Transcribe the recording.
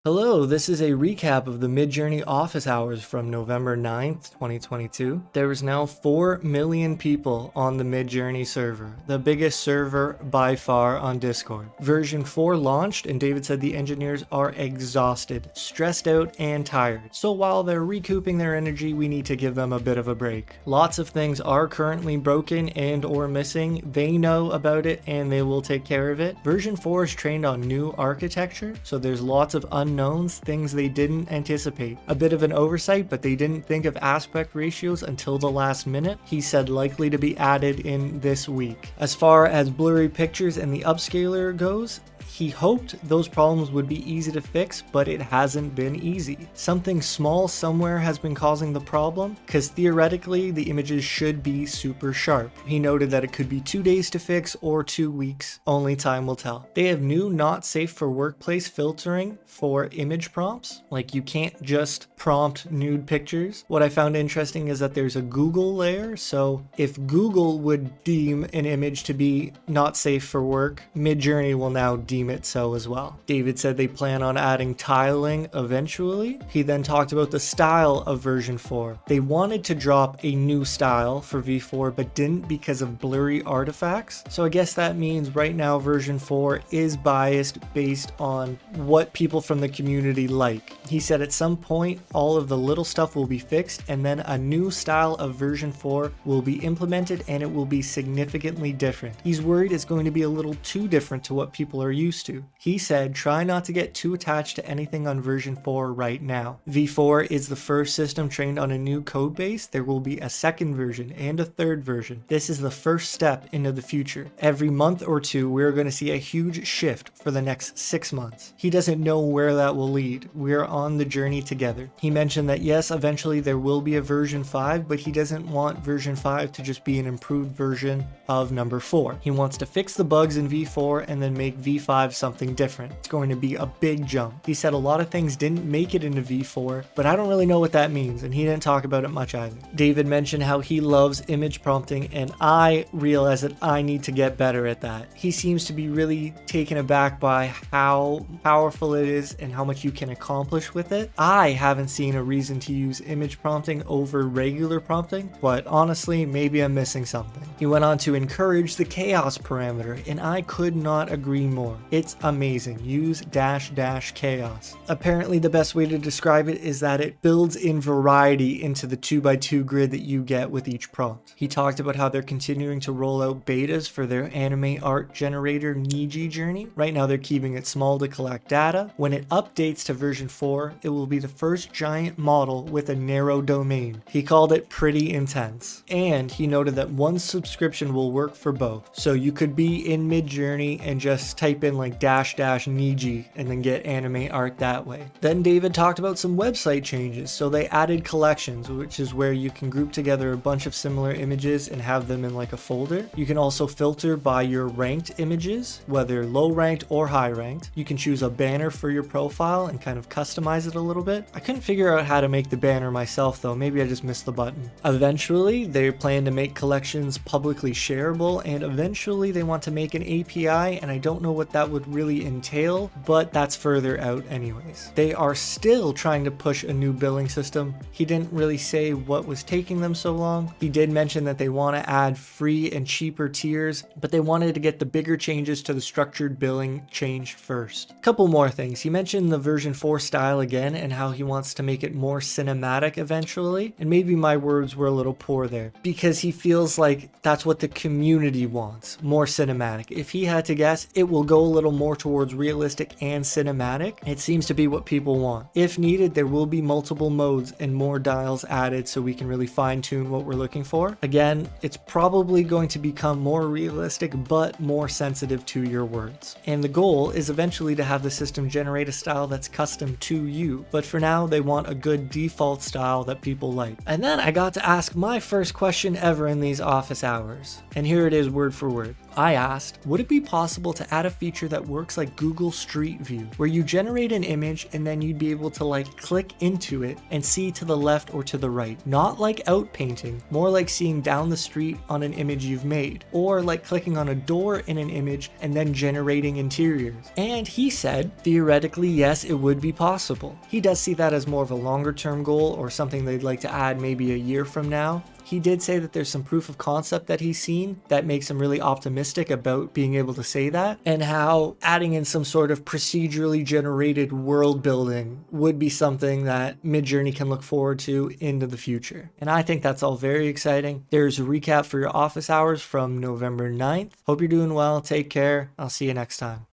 Hello, this is a recap of the Midjourney Office Hours from November 9th, 2022. There is now 4 million people on the Midjourney server, the biggest server by far on Discord. Version 4 launched, and David said the engineers are exhausted, stressed out, and tired. So while they're recouping their energy, we need to give them a bit of a break. Lots of things are currently broken and or missing. They know about it and they will take care of it. Version 4 is trained on new architecture, so there's lots of unknowns, things they didn't anticipate. A bit of an oversight, but they didn't think of aspect ratios until the last minute. He said likely to be added in this week. As far as blurry pictures and the upscaler goes, he hoped those problems would be easy to fix, but it hasn't been easy. Something small somewhere has been causing the problem, because theoretically the images should be super sharp. He noted that it could be 2 days to fix or 2 weeks, only time will tell. They have new not safe for workplace filtering for image prompts, like you can't just prompt nude pictures. What I found interesting is that there's a Google layer, so if Google would deem an image to be not safe for work, Midjourney will now deem it so as well. David said they plan on adding tiling eventually. He then talked about the style of version 4. They wanted to drop a new style for V4 but didn't because of blurry artifacts. So I guess that means right now version 4 is biased based on what people from the community like. He said at some point all of the little stuff will be fixed and then a new style of version 4 will be implemented and it will be significantly different. He's worried it's going to be a little too different to what people are used to. He said try not to get too attached to anything on version 4 right now. V4 is the first system trained on a new code base. There will be a second version and a third version. This is the first step into the future. Every month or two we're going to see a huge shift for the next 6 months. He doesn't know where that will lead. We're on the journey together. He mentioned that yes, eventually there will be a version 5, but he doesn't want version 5 to just be an improved version of number 4. He wants to fix the bugs in V4 and then make V5 something different. It's going to be a big jump. He said a lot of things didn't make it into V4, but I don't really know what that means, and he didn't talk about it much either. David mentioned how he loves image prompting, and I realize that I need to get better at that. He seems to be really taken aback by how powerful it is and how much you can accomplish with it. I haven't seen a reason to use image prompting over regular prompting, but honestly, maybe I'm missing something. He went on to encourage the chaos parameter, and I could not agree more. It's amazing. Use -- chaos. Apparently the best way to describe it is that it builds in variety into the 2x2 grid that you get with each prompt. He talked about how they're continuing to roll out betas for their anime art generator Midjourney. Right now they're keeping it small to collect data. When it updates to version 4, it will be the first giant model with a narrow domain. He called it pretty intense. And he noted that one subscription will work for both. So you could be in Midjourney and just type in like -- Niji and then get anime art that way. Then David talked about some website changes. So they added collections, which is where you can group together a bunch of similar images and have them in like a folder. You can also filter by your ranked images, whether low ranked or high ranked. You can choose a banner for your profile and kind of customize it a little bit. I couldn't figure out how to make the banner myself though. Maybe I just missed the button. Eventually they plan to make collections publicly shareable, and eventually they want to make an API, and I don't know what that would really entail, but that's further out anyways. They are still trying to push a new billing system. He didn't really say what was taking them so long. He did mention that they want to add free and cheaper tiers, but they wanted to get the bigger changes to the structured billing changed first. Couple more things. He mentioned the version 4 style again and how he wants to make it more cinematic eventually, and maybe my words were a little poor there, because he feels like that's what the community wants, more cinematic. If he had to guess, it will go a little more towards realistic and cinematic. It seems to be what people want. If needed, there will be multiple modes and more dials added so we can really fine tune what we're looking for. Again, it's probably going to become more realistic but more sensitive to your words. And the goal is eventually to have the system generate a style that's custom to you. But for now, they want a good default style that people like. And then I got to ask my first question ever in these office hours. And here it is word for word. I asked, would it be possible to add a feature that works like Google Street View, where you generate an image and then you'd be able to like click into it and see to the left or to the right, not like outpainting, more like seeing down the street on an image you've made, or like clicking on a door in an image and then generating interiors. And he said, theoretically, yes, it would be possible. He does see that as more of a longer term goal or something they'd like to add maybe a year from now. He did say that there's some proof of concept that he's seen that makes him really optimistic about being able to say that, and how adding in some sort of procedurally generated world building would be something that Midjourney can look forward to into the future. And I think that's all very exciting. There's a recap for your office hours from November 9th. Hope you're doing well. Take care. I'll see you next time.